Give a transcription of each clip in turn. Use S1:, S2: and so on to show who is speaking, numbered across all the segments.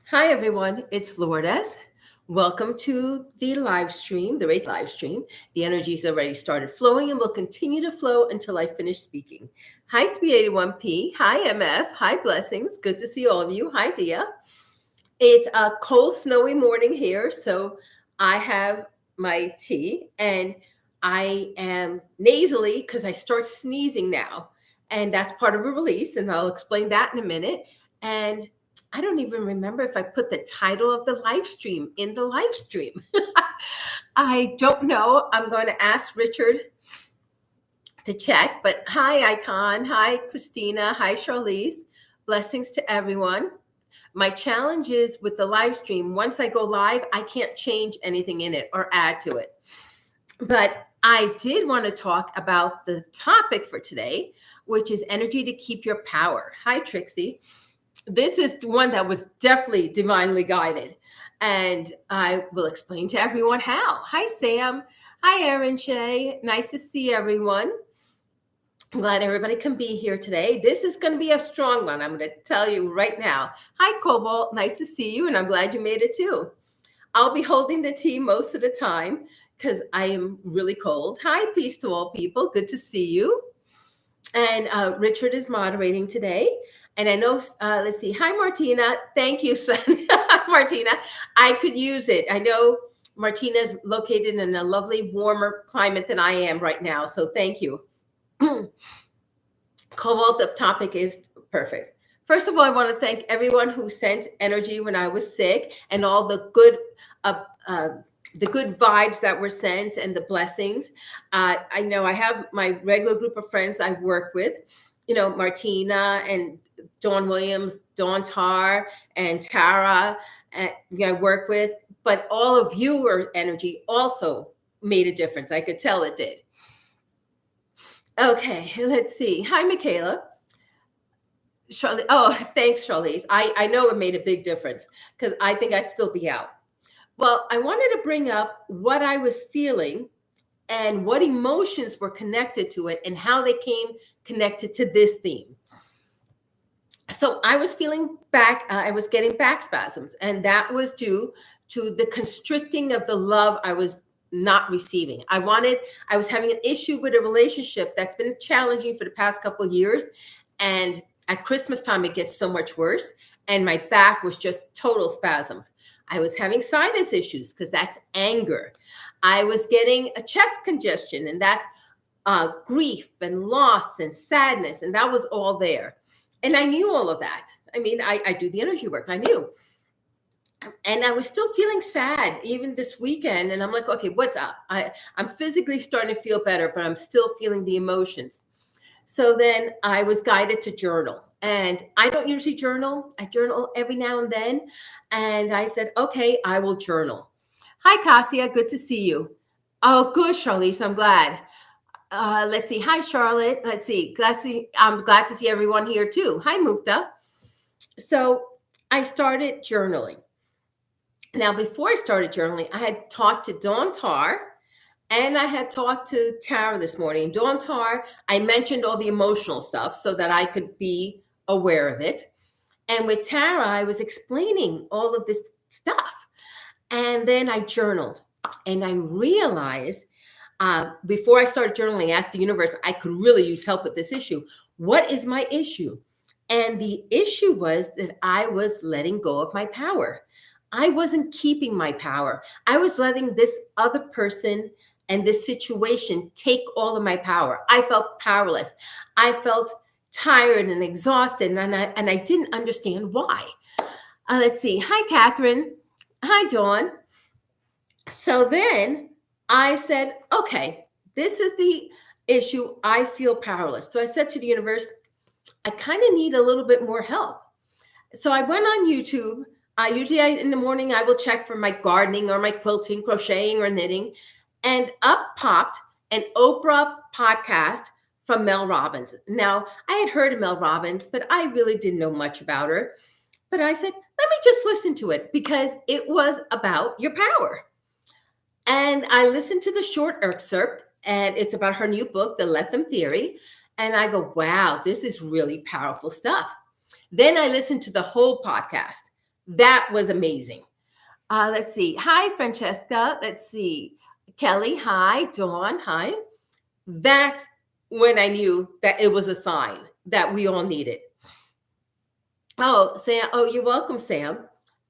S1: Hi, everyone. It's Lourdes. Welcome to the live stream, the Reiki live stream. The energy's already started flowing and will continue to flow until I finish speaking. Hi, Sp81P. Hi, MF. Hi, Blessings. Good to see all of you. Hi, Dia. It's a cold, snowy morning here, so I have my tea and I am nasally because I start sneezing now. And that's part of a release, and I'll explain that in a minute. And I don't even remember if I put the title of the live stream in the live stream. I don't know. I'm going to ask Richard to check. But hi, Icon. Hi, Christina. Hi, Charlize. Blessings to everyone. My challenge is with the live stream, once I go live, I can't change anything in it or add to it. But I did want to talk about the topic for today, which is energy to keep your power. Hi, Trixie. This is one that was definitely divinely guided. And I will explain to everyone how. Hi, Sam. Hi, Erin Shay. Nice to see everyone. I'm glad everybody can be here today. This is going to be a strong one. I'm going to tell you right now. Hi, Cobalt. Nice to see you. And I'm glad you made it too. I'll be holding the tea most of the time because I am really cold. Hi, peace to all people. Good to see you. And Richard is moderating today. And I know, let's see. Hi, Martina. Thank you, son. Martina. I could use it. I know Martina's located in a lovely, warmer climate than I am right now. So thank you. Cobalt, the topic is perfect. First of all, I want to thank everyone who sent energy when I was sick and all the good vibes that were sent and the blessings. I know I have my regular group of friends I work with, Martina and Dawn Williams, Dawn Tar, and Tara, I work with. But all of your energy also made a difference. I could tell it did. Okay, let's see. Hi, Michaela. Charlie. Oh, thanks, Charlize. I know it made a big difference because I think I'd still be out. Well, I wanted to bring up what I was feeling and what emotions were connected to it and how they came connected to this theme. So I was feeling I was getting back spasms, and that was due to the constricting of the love I was not receiving. I was having an issue with a relationship that's been challenging for the past couple of years. And at Christmas time, it gets so much worse. And my back was just total spasms. I was having sinus issues because that's anger. I was getting a chest congestion, and that's grief and loss and sadness. And that was all there. And I knew all of that. I mean, I do the energy work. I knew. And I was still feeling sad even this weekend. And I'm like, okay, what's up? I'm physically starting to feel better, but I'm still feeling the emotions. So then I was guided to journal. And I don't usually journal. I journal every now and then. And I said, okay, I will journal. Hi, Cassia. Good to see you. Oh, good, Charlize. I'm glad. Let's see. Hi, Charlotte. Let's see. I'm glad to see everyone here too. Hi, Mukta. So I started journaling. Now, before I started journaling, I had talked to Dawn Tar and I had talked to Tara this morning. Dawn Tar, I mentioned all the emotional stuff so that I could be aware of it. And with Tara, I was explaining all of this stuff. And then I journaled and I realized before I started journaling, I asked the universe, I could really use help with this issue. What is my issue? And the issue was that I was letting go of my power. I wasn't keeping my power. I was letting this other person and this situation take all of my power. I felt powerless. I felt tired and exhausted, and I didn't understand why. Let's see. Hi, Catherine. Hi, Dawn. So then I said, okay, this is the issue. I feel powerless. So I said to the universe, I kind of need a little bit more help. So I went on YouTube. Usually in the morning, I will check for my gardening or my quilting, crocheting, or knitting. And up popped an Oprah podcast from Mel Robbins. Now, I had heard of Mel Robbins, but I really didn't know much about her. But I said, let me just listen to it because it was about your power. And I listened to the short excerpt, and it's about her new book, The Let Them Theory. And I go, wow, this is really powerful stuff. Then I listened to the whole podcast. That was amazing. Let's see. Hi, Francesca. Let's see. Kelly, hi. Dawn, hi. That's when I knew that it was a sign that we all needed. Oh, Sam. Oh, you're welcome, Sam.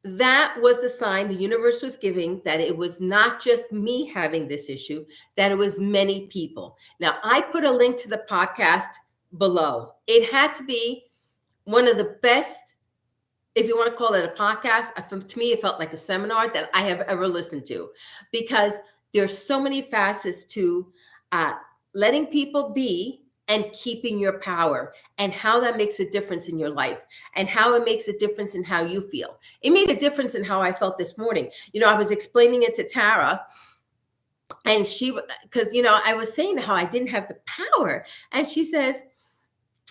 S1: That was the sign the universe was giving that it was not just me having this issue, that it was many people. Now, I put a link to the podcast below. It had to be one of the best, if you want to call it a podcast, to me, it felt like a seminar that I have ever listened to, because there's so many facets to uh, letting people be and keeping your power, and how that makes a difference in your life, and how it makes a difference in how you feel. It made a difference in how I felt this morning. I was explaining it to Tara, and because, I was saying how I didn't have the power. And she says,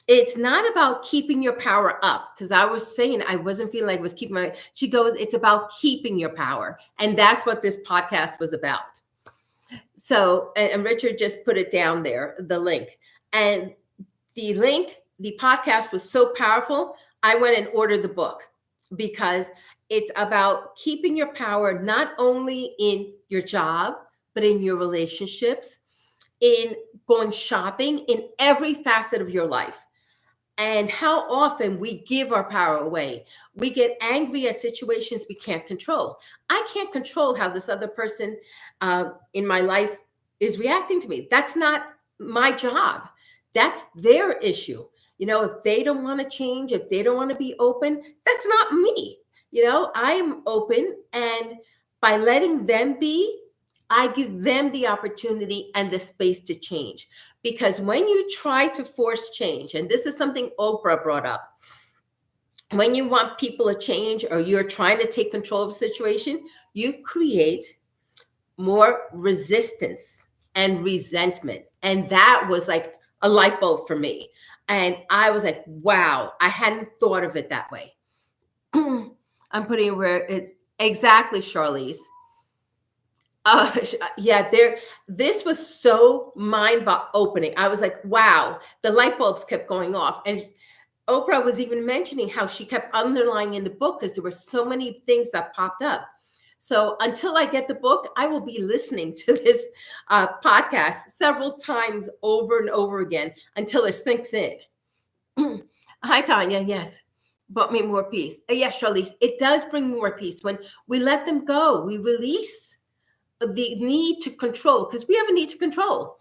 S1: it's not about keeping your power up, because I was saying I wasn't feeling like I was keeping she goes, it's about keeping your power. And that's what this podcast was about. So, and Richard just put it down there, the link. And the podcast was so powerful, I went and ordered the book, because it's about keeping your power, not only in your job, but in your relationships, in going shopping, in every facet of your life. And how often we give our power away. We get angry at situations we can't control. I can't control how this other person in my life is reacting to me. That's not my job. That's their issue. If they don't want to change, if they don't want to be open, that's not me. I'm open, and by letting them be, I give them the opportunity and the space to change. Because when you try to force change, and this is something Oprah brought up, when you want people to change, or you're trying to take control of a situation, you create more resistance and resentment. And that was like a light bulb for me. And I was like, wow, I hadn't thought of it that way. I'm putting it where it's exactly, Charlize. Yeah, this was so mind-opening. I was like, wow, the light bulbs kept going off. And Oprah was even mentioning how she kept underlying in the book, because there were so many things that popped up. So until I get the book, I will be listening to this podcast several times over and over again until it sinks in. Hi, Tanya. Yes. Brought me more peace. Yes, Charlize, it does bring more peace when we let them go. We release the need to control, because we have a need to control.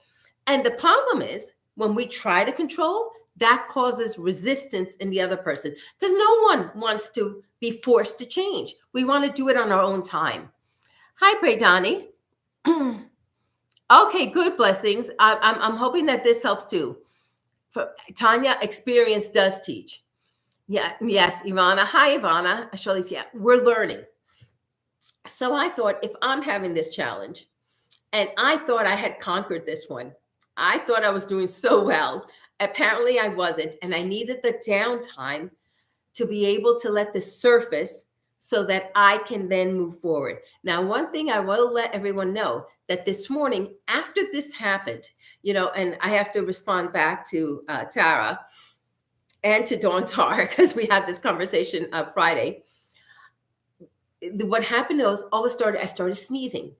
S1: And the problem is, when we try to control, that causes resistance in the other person, because no one wants to be forced to change. We want to do it on our own time. Hi, Pray Donnie. Okay, good, blessings. I'm hoping that this helps too. For Tanya, experience does teach. Yeah, yes, Ivana. Hi, Ivana. Shirley, yeah, we're learning. So I thought, if I'm having this challenge, and I thought I had conquered this one, I thought I was doing so well. Apparently I wasn't. And I needed the downtime to be able to let this surface, so that I can then move forward. Now, one thing I will let everyone know, that this morning, after this happened, and I have to respond back to Tara and to Dawn Tar, because we had this conversation Friday. What happened was, I started sneezing.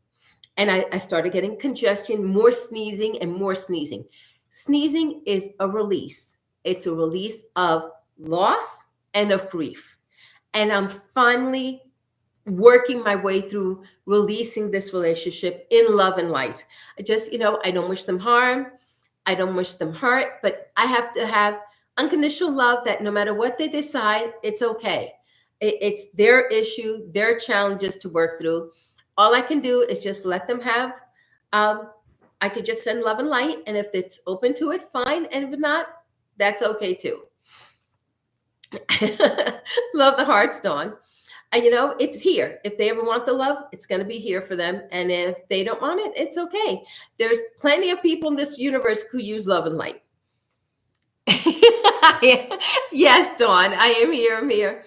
S1: And I started getting congestion, more sneezing and more sneezing. Sneezing is a release. It's a release of loss and of grief. And I'm finally working my way through releasing this relationship in love and light. I just, I don't wish them harm. I don't wish them hurt, but I have to have unconditional love, that no matter what they decide, it's okay. It's their issue, their challenges to work through. All I can do is just let them have, I could just send love and light. And if it's open to it, fine. And if not, that's okay too. Love the hearts, Dawn. And it's here. If they ever want the love, it's going to be here for them. And if they don't want it, it's okay. There's plenty of people in this universe who use love and light. Yes, Dawn, I am here. I'm here.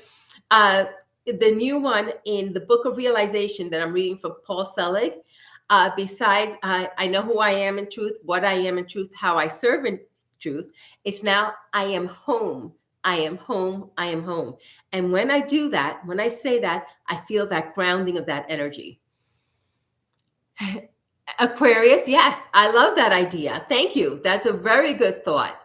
S1: The new one in the Book of Realization that I'm reading from Paul Selig, besides I know who I am in truth, what I am in truth, how I serve in truth, it's now I am home I am home. I am home. And when I do that, when I say that, I feel that grounding of that energy. Aquarius, yes, I love that idea. Thank you. That's a very good thought.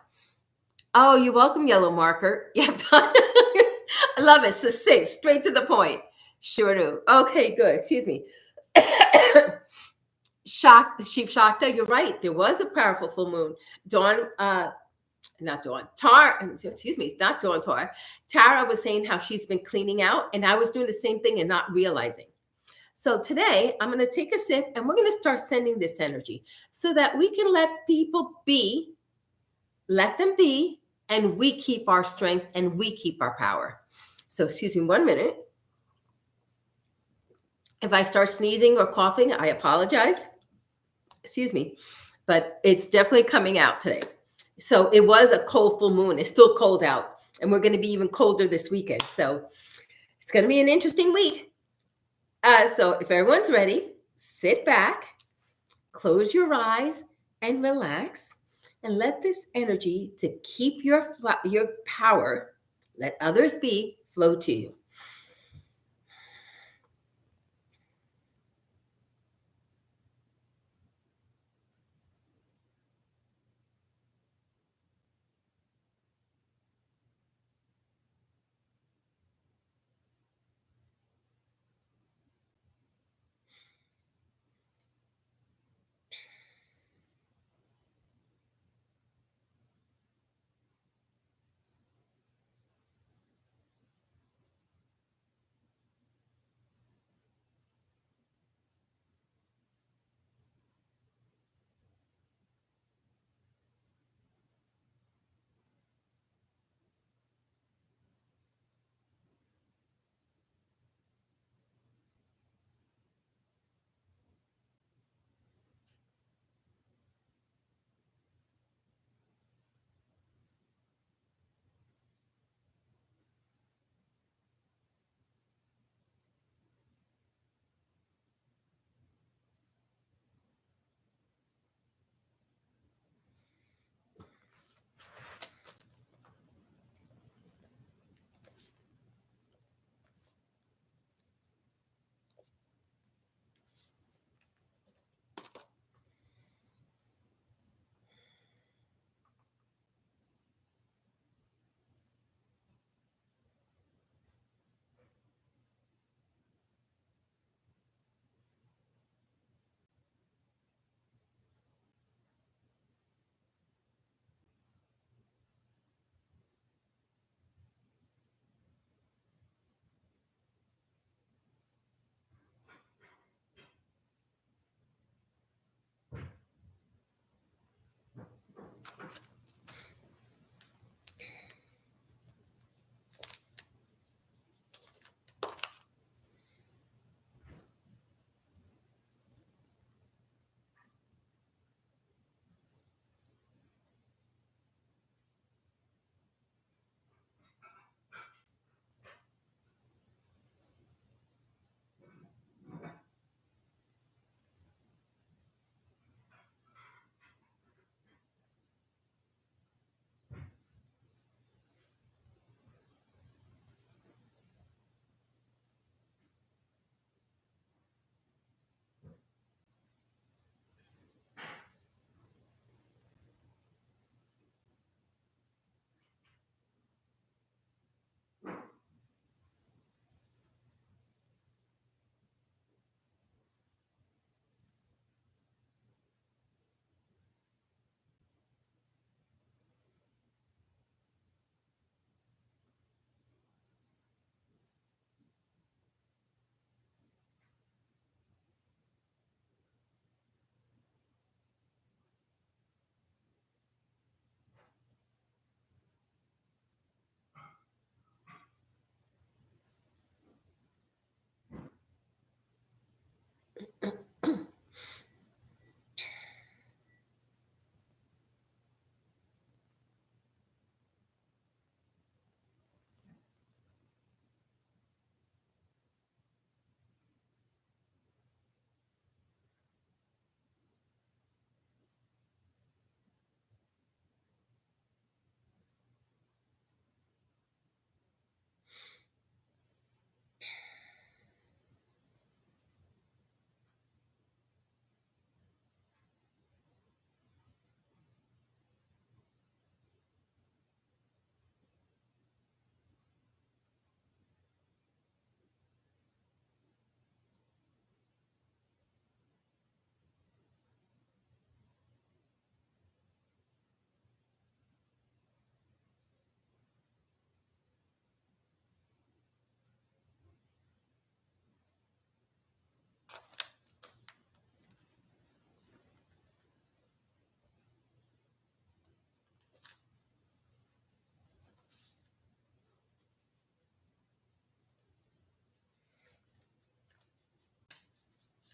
S1: Oh, you're welcome, yellow marker. Yeah, I love it. Succinct, straight to the point. Sure do. Okay, good. Excuse me. Chief Shakta, you're right. There was a powerful full moon. Dawn, not Dawn, excuse me, not Dawn Tar. Tara was saying how she's been cleaning out, and I was doing the same thing and not realizing. So today I'm going to take a sip and we're going to start sending this energy so that we can let people be, let them be, and we keep our strength and we keep our power. So, excuse me 1 minute. If I start sneezing or coughing, I apologize. Excuse me, but it's definitely coming out today. So it was a cold full moon. It's still cold out, and we're going to be even colder this weekend. So it's going to be an interesting week. So if everyone's ready, sit back, close your eyes, and relax, and let this energy to keep your power, let others be, flow to you.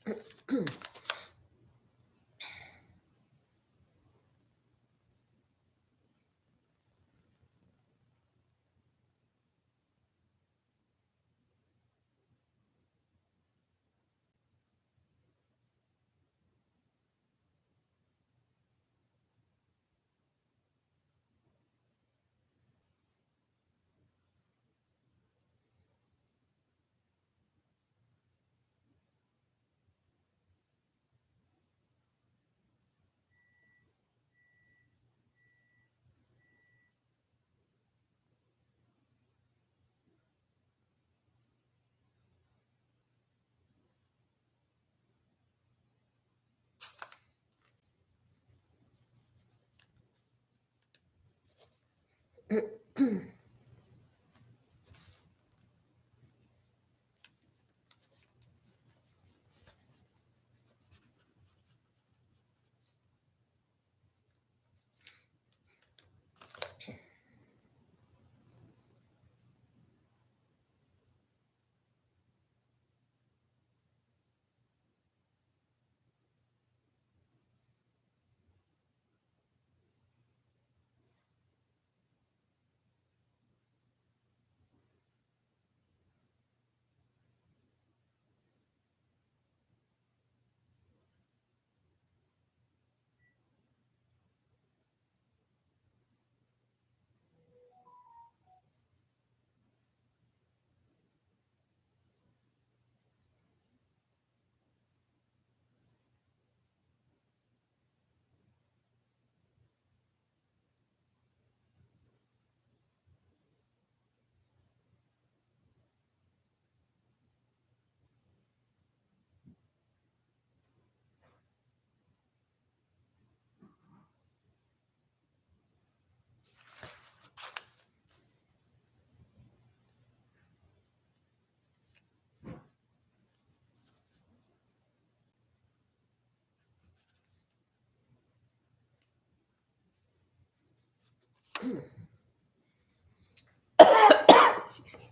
S1: Excuse me.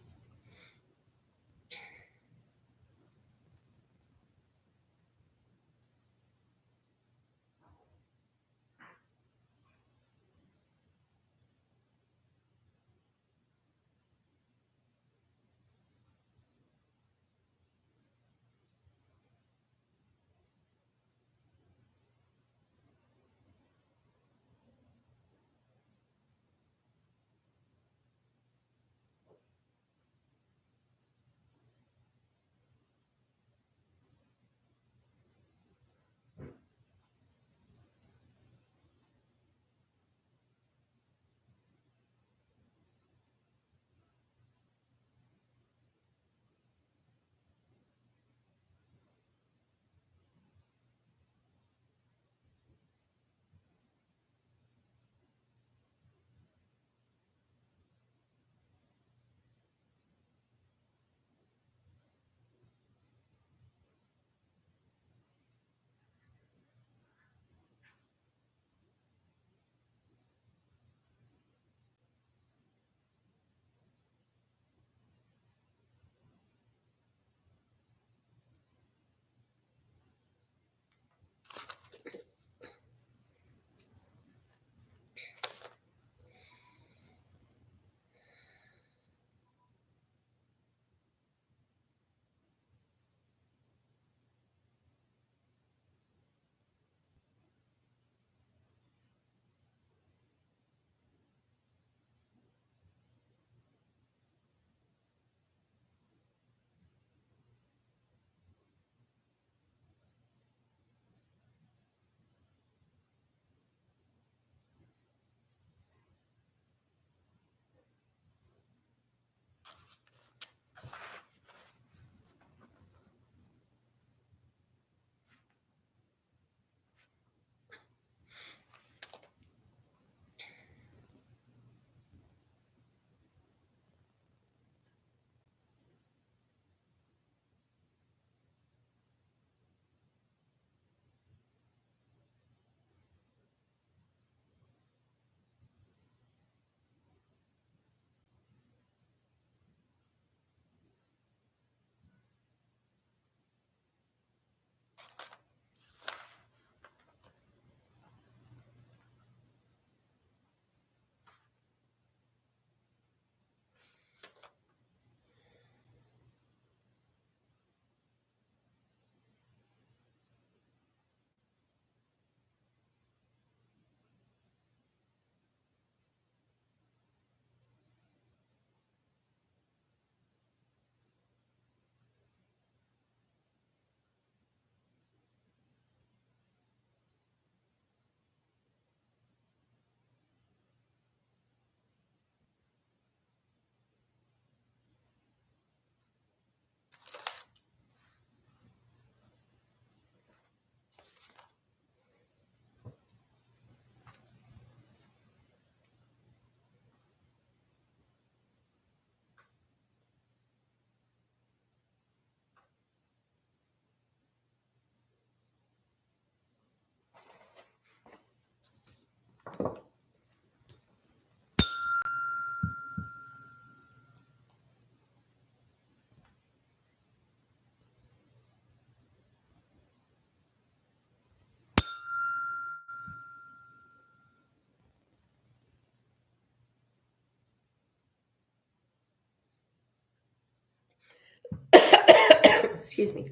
S1: Excuse me.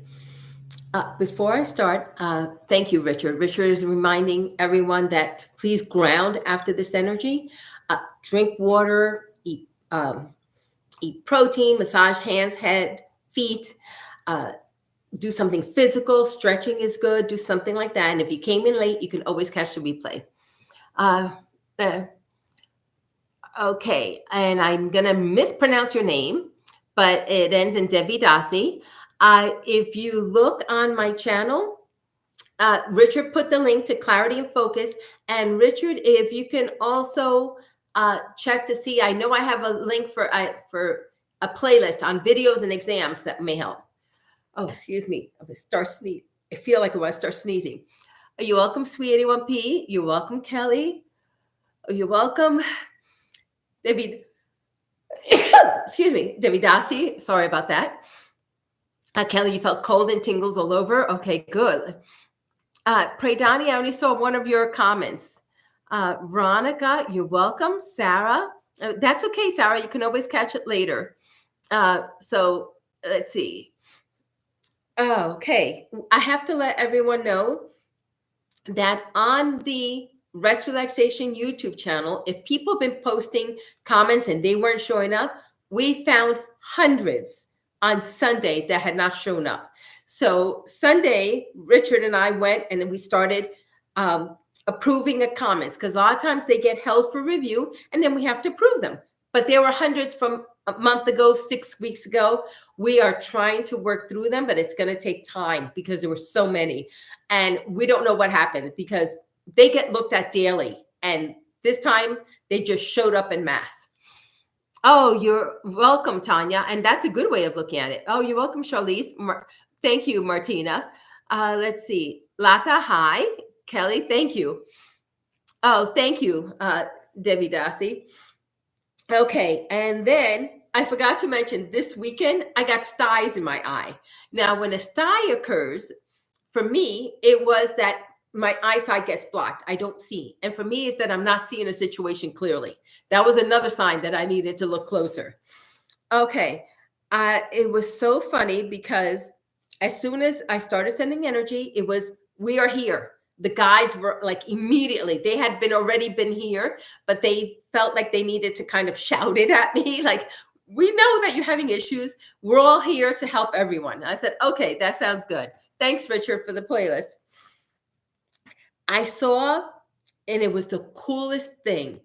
S1: Before I start, thank you, Richard. Richard is reminding everyone that please ground after this energy. Drink water, eat protein, massage hands, head, feet. Uh, do something physical. Stretching is good. Do something like that. And if you came in late, you can always catch the replay. Uh, uh, okay, and I'm gonna mispronounce your name, but it ends in Devi Dasi. If you look on my channel, Richard put the link to Clarity and Focus. And Richard, if you can also check to see, I know I have a link for a playlist on videos and exams that may help. Oh, excuse me. I'm gonna start sneeze. I feel like I want to start sneezing. You're welcome, Sweet 81P. You're welcome, Kelly. You're welcome, David. Excuse me, Devi Dasi. Sorry about that. Kelly, you felt cold and tingles all over. Okay, good. Pradani, I only saw one of your comments. Veronica, you're welcome. Sarah, that's okay, Sarah. You can always catch it later. So let's see. Okay, I have to let everyone know that on the Rest Relaxation YouTube channel, if people have been posting comments and they weren't showing up, we found hundreds on Sunday that had not shown up. So Sunday, Richard and I went and then we started approving the comments, because a lot of times they get held for review and then we have to approve them. But there were hundreds from a month ago, 6 weeks ago. We are trying to work through them, but it's going to take time because there were so many. And we don't know what happened because they get looked at daily. And this time they just showed up in mass. Oh, you're welcome, Tanya. And that's a good way of looking at it. Oh, you're welcome, Charlize. Thank you, Martina. Let's see. Lata, hi. Kelly, thank you. Oh, thank you, Debbie Dasi. Okay, and then I forgot to mention this weekend, I got styes in my eye. Now, when a sty occurs, for me, it was that my eyesight gets blocked. I don't see. And for me, it's that I'm not seeing a situation clearly. That was another sign that I needed to look closer. Okay, it was so funny because as soon as I started sending energy, it was, we are here. The guides were like immediately, they had already been here, but they felt like they needed to kind of shout it at me. Like, we know that you're having issues. We're all here to help everyone. I said, okay, that sounds good. Thanks, Richard, for the playlist. I saw, and it was the coolest thing,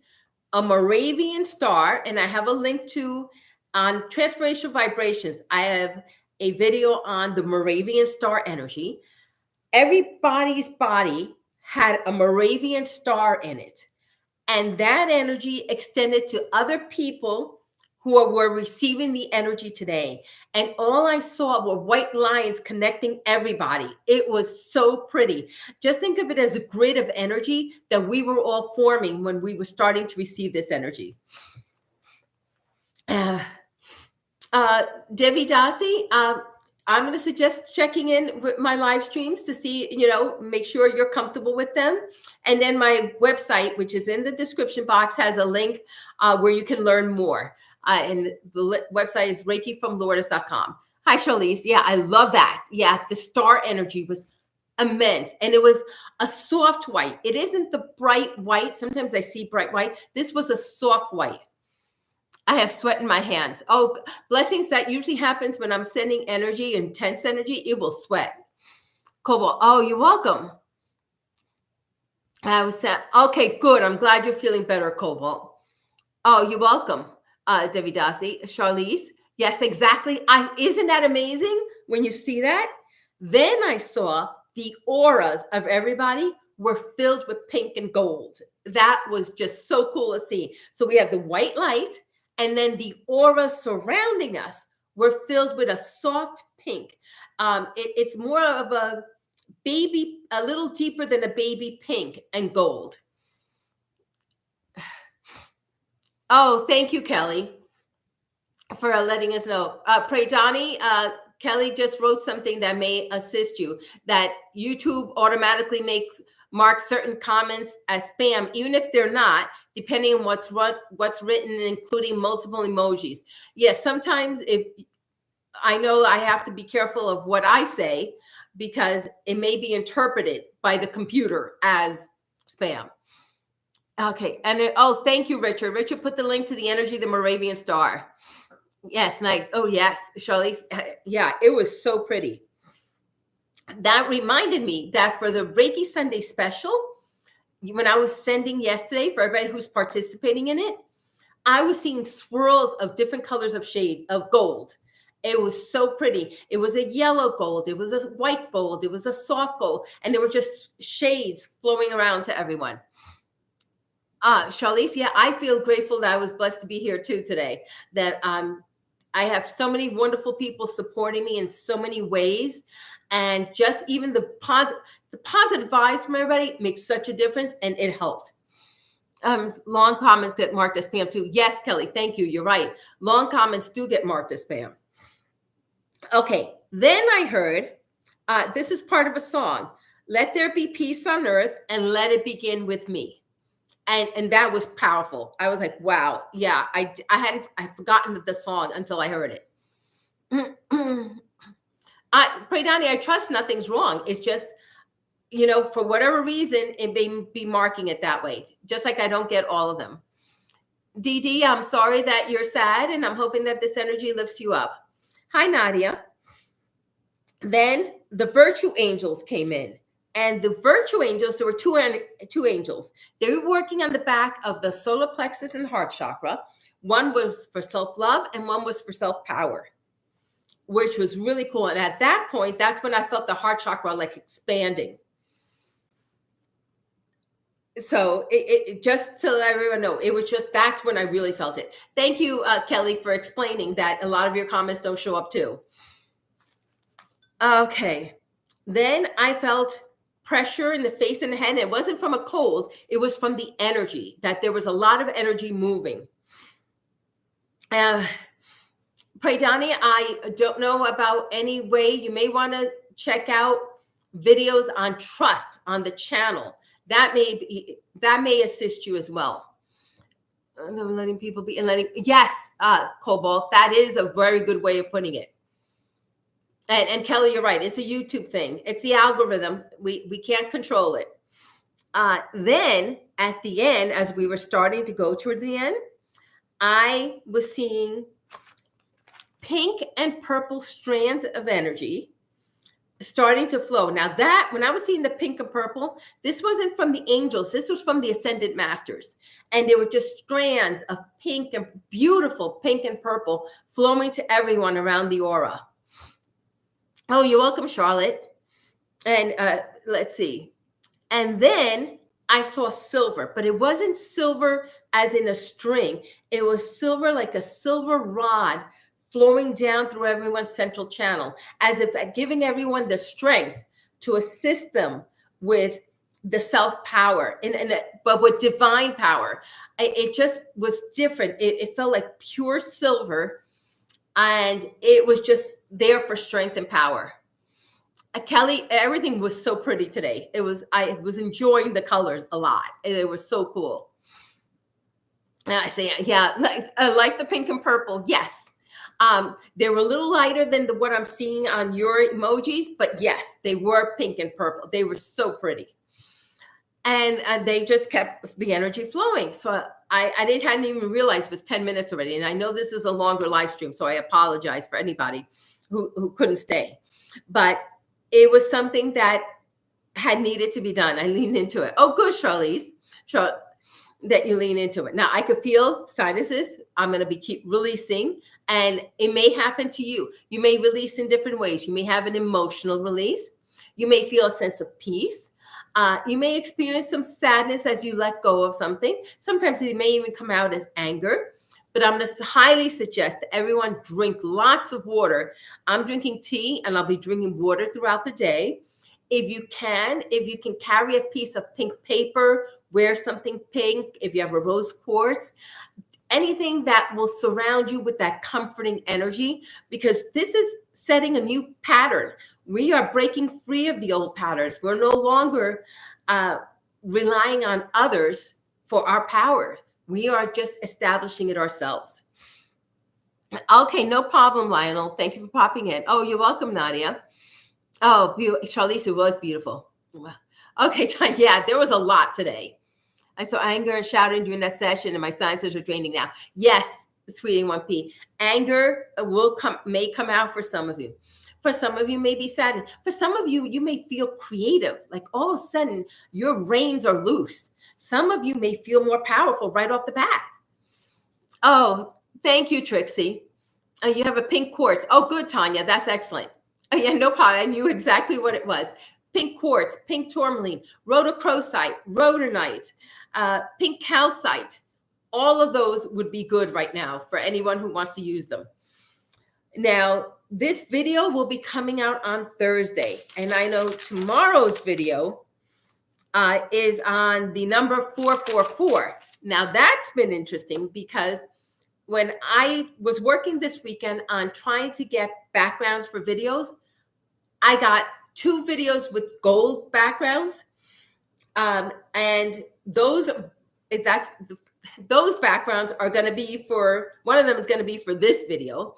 S1: a Moravian star, and I have a link to on Transformational Vibrations. I have a video on the Moravian star energy. Everybody's body had a Moravian star in it. And that energy extended to other people who were receiving the energy today. And all I saw were white lines connecting everybody. It was so pretty. Just think of it as a grid of energy that we were all forming when we were starting to receive this energy. Debbie Dasi, I'm going to suggest checking in with my live streams to see, make sure you're comfortable with them. And then my website, which is in the description box, has a link where you can learn more. And the website is reikifromlourdes.com. Hi, Charlize. Yeah, I love that. Yeah, the star energy was immense. And it was a soft white. It isn't the bright white. Sometimes I see bright white. This was a soft white. I have sweat in my hands. Oh, blessings. That usually happens when I'm sending energy, intense energy. It will sweat. Cobalt. Oh, you're welcome. I was saying, okay, good. I'm glad you're feeling better, Cobalt. Oh, you're welcome, Devi Dasi. Charlize. Yes, exactly. Isn't that amazing when you see that? Then I saw the auras of everybody were filled with pink and gold. That was just so cool to see. So we have the white light, and then the auras surrounding us were filled with a soft pink. It's more of a baby, a little deeper than a baby pink and gold. Oh, thank you, Kelly, for letting us know. Pradani, Kelly just wrote something that may assist you, that YouTube automatically marks certain comments as spam, even if they're not, depending on what's written, including multiple emojis. Yes, sometimes if I know I have to be careful of what I say because it may be interpreted by the computer as spam. Okay. And oh, thank you, Richard. Richard put the link to the energy of the Moravian star. Yes, nice. Oh, yes, Charlize. Yeah, it was so pretty. That reminded me that for the Reiki Sunday special, when I was sending yesterday for everybody who's participating in it, I was seeing swirls of different colors of shade of gold. It was so pretty. It was a yellow gold. It was a white gold. It was a soft gold. And there were just shades flowing around to everyone. Charlize, yeah, I feel grateful that I was blessed to be here too today. That I have so many wonderful people supporting me in so many ways. And just even the positive vibes from everybody makes such a difference, and it helped. Long comments get marked as spam too. Yes, Kelly, thank you. You're right. Long comments do get marked as spam. Okay, then I heard, this is part of a song, "Let there be peace on earth and let it begin with me." And that was powerful. I was like, wow, yeah, I had forgotten the song until I heard it. Pray Donnie, I trust nothing's wrong. It's just, for whatever reason, it may be marking it that way. Just like I don't get all of them. Dee Dee, I'm sorry that you're sad, and I'm hoping that this energy lifts you up. Hi, Nadia. Then the virtue angels came in. And the virtue angels, there were two angels. They were working on the back of the solar plexus and heart chakra. One was for self-love and one was for self-power, which was really cool. And at that point, that's when I felt the heart chakra like expanding. So it just to let everyone know, it was just, that's when I really felt it. Thank you, Kelly, for explaining that a lot of your comments don't show up too. Okay. Then I felt pressure in the face and the head. It wasn't from a cold. It was from the energy, that there was a lot of energy moving. Pray Donnie, I don't know about any way. You may want to check out videos on trust on the channel. That may assist you as well. Letting people be and letting, yes, Cobalt, that is a very good way of putting it. And Kelly, you're right. It's a YouTube thing. It's the algorithm. We can't control it. Then at the end, as we were starting to go toward the end, I was seeing pink and purple strands of energy starting to flow. Now that, when I was seeing the pink and purple, this wasn't from the angels. This was from the ascended masters. And there were just strands of pink and beautiful pink and purple flowing to everyone around the aura. Oh, you're welcome, Charlotte. And let's see. And then I saw silver, but it wasn't silver as in a string. It was silver like a silver rod flowing down through everyone's central channel, as if giving everyone the strength to assist them with the self-power, but with divine power. It just was different. It felt like pure silver, and it was just there for strength and power. Kelly, everything was so pretty today. I was enjoying the colors a lot. It was so cool. And I say, yeah, like the pink and purple. Yes. They were a little lighter than what I'm seeing on your emojis, but yes, they were pink and purple. They were so pretty. And they just kept the energy flowing. So I hadn't even realized it was 10 minutes already. And I know this is a longer live stream, so I apologize for anybody who couldn't stay. But it was something that had needed to be done. I leaned into it. Oh, good, Charlize. That you lean into it. Now I could feel sinuses. I'm going to keep releasing, and it may happen to you. You may release in different ways. You may have an emotional release. You may feel a sense of peace. You may experience some sadness as you let go of something. Sometimes it may even come out as anger, but I'm going to highly suggest that everyone drink lots of water. I'm drinking tea, and I'll be drinking water throughout the day. If you can carry a piece of pink paper, wear something pink. If you have a rose quartz, anything that will surround you with that comforting energy, because this is setting a new pattern. We are breaking free of the old patterns. We're no longer relying on others for our power. We are just establishing it ourselves. Okay, no problem, Lionel. Thank you for popping in. Oh, you're welcome, Nadia. Oh, Charlize, it was beautiful. Okay, yeah, there was a lot today. I saw anger and shouting during that session, and my sinuses are draining now. Yes, sweetie 1P. Anger may come out for some of you. For some of you, may be saddened. For some of you, you may feel creative. Like all of a sudden, your reins are loose. Some of you may feel more powerful right off the bat. Oh, thank you, Trixie. You have a pink quartz. Oh, good, Tanya. That's excellent. Yeah, no problem. I knew exactly what it was. Pink quartz, pink tourmaline, rhodochrosite, rhodonite, pink calcite. All of those would be good right now for anyone who wants to use them. Now, this video will be coming out on Thursday. And I know tomorrow's video is on the number 444. Now, that's been interesting because when I was working this weekend on trying to get backgrounds for videos, I got 2 videos with gold backgrounds. And those backgrounds are going to be for, one of them is going to be for this video,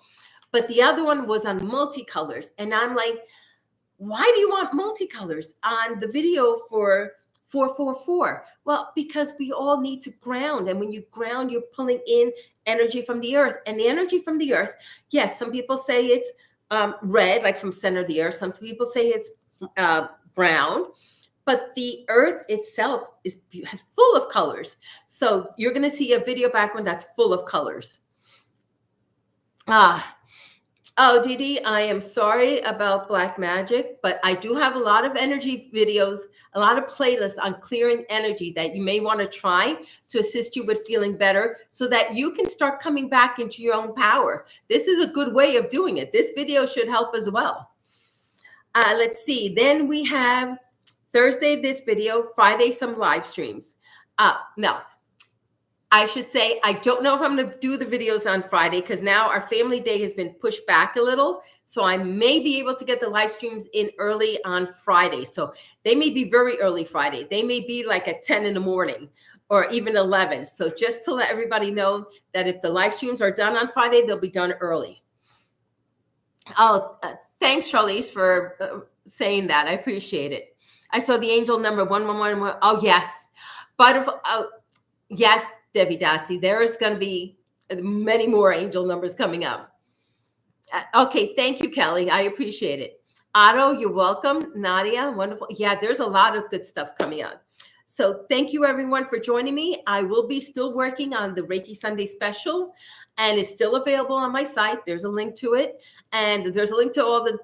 S1: but the other one was on multicolors. And I'm like, why do you want multicolors on the video for 444? Well, because we all need to ground. And when you ground, you're pulling in energy from the earth. And the energy from the earth, yes, some people say it's red, like from center of the earth. Some people say it's brown. But the earth itself is full of colors. So you're going to see a video background that's full of colors. Oh, Didi, I am sorry about black magic, but I do have a lot of energy videos, a lot of playlists on clearing energy that you may want to try to assist you with feeling better so that you can start coming back into your own power. This is a good way of doing it. This video should help as well. Let's see. Then we have Thursday, this video, Friday, some live streams. No, I should say, I don't know if I'm going to do the videos on Friday because now our family day has been pushed back a little. So I may be able to get the live streams in early on Friday. So they may be very early Friday. They may be like at 10 in the morning or even 11. So just to let everybody know that if the live streams are done on Friday, they'll be done early. Oh, thanks, Charlize, for saying that. I appreciate it. I saw the angel number 111. Oh, yes. Butterfly. Oh, yes. Debbie Dassey, there is going to be many more angel numbers coming up. Okay, thank you, Kelly. I appreciate it. Otto, you're welcome. Nadia, wonderful. Yeah, there's a lot of good stuff coming up. So thank you, everyone, for joining me. I will be still working on the Reiki Sunday special, and it's still available on my site. There's a link to it, and there's a link to all the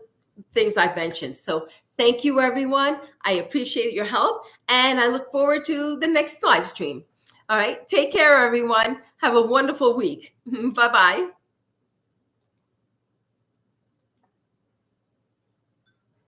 S1: things I've mentioned. So thank you, everyone. I appreciate your help, and I look forward to the next live stream. All right. Take care, everyone. Have a wonderful week. Bye-bye.